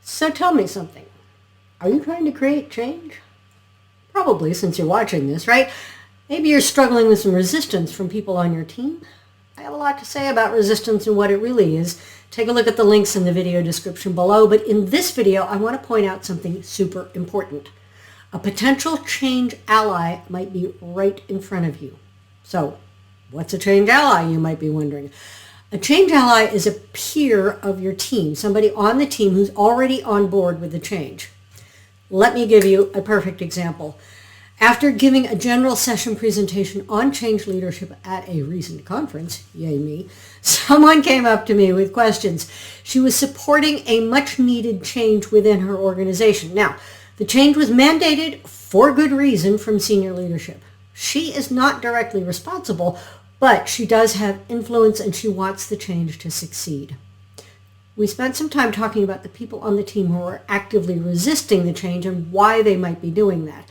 So tell me something. Are you trying to create change? Probably, since you're watching this, right? Maybe you're struggling with some resistance from people on your team. I have a lot to say about resistance and what it really is. Take a look at the links in the video description below. But in this video, I want to point out something super important. A potential change ally might be right in front of you. So, what's a change ally, you might be wondering? A change ally is a peer of your team, somebody on the team who's already on board with the change. Let me give you a perfect example. After giving a general session presentation on change leadership at a recent conference, yay me, someone came up to me with questions. She was supporting a much needed change within her organization. Now, the change was mandated for good reason from senior leadership. She is not directly responsible, but she does have influence and she wants the change to succeed. We spent some time talking about the people on the team who are actively resisting the change and why they might be doing that.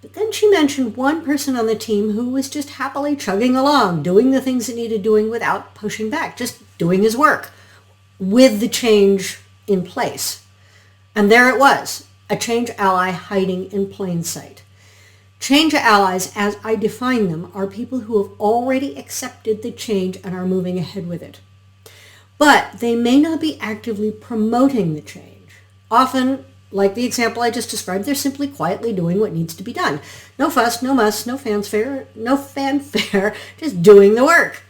But then she mentioned one person on the team who was just happily chugging along, doing the things that needed doing without pushing back, just doing his work with the change in place. And there it was, a change ally hiding in plain sight. Change allies, as I define them, are people who have already accepted the change and are moving ahead with it. But they may not be actively promoting the change. Often, like the example I just described, they're simply quietly doing what needs to be done. No fuss, no muss, no fanfare, just doing the work.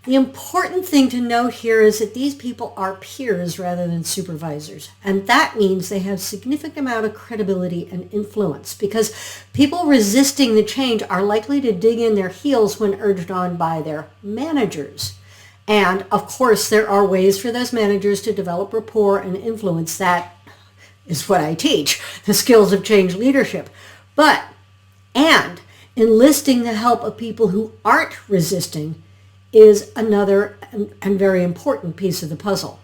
The important thing to note here is that these people are peers rather than supervisors. And that means they have a significant amount of credibility and influence because people resisting the change are likely to dig in their heels when urged on by their managers. And of course, there are ways for those managers to develop rapport and influence. That is what I teach, the skills of change leadership. And enlisting the help of people who aren't resisting is another and very important piece of the puzzle.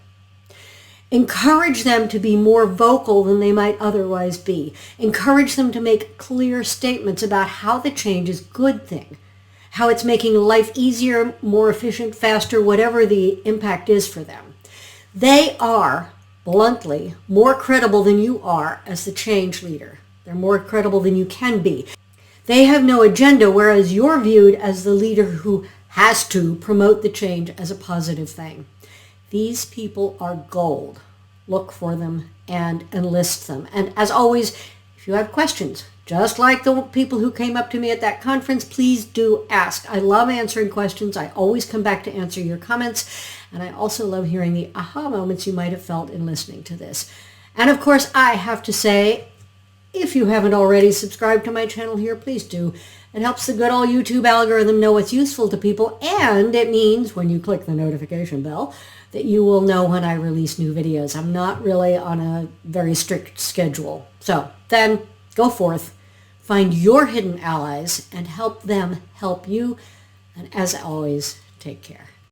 Encourage them to be more vocal than they might otherwise be. Encourage them to make clear statements about how the change is a good thing, how it's making life easier, more efficient, faster, whatever the impact is for them. They are, bluntly, more credible than you are as the change leader. They're more credible than you can be. They have no agenda, whereas you're viewed as the leader who has to promote the change as a positive thing. These people are gold. Look for them and enlist them. And as always, if you have questions, just like the people who came up to me at that conference, please do ask. I love answering questions. I always come back to answer your comments. And I also love hearing the aha moments you might have felt in listening to this. And of course, I have to say, if you haven't already subscribed to my channel here, please do. It helps the good old YouTube algorithm know what's useful to people, and it means when you click the notification bell that you will know when I release new videos. I'm not really on a very strict schedule. So then go forth, find your hidden allies, and help them help you. And as always, take care.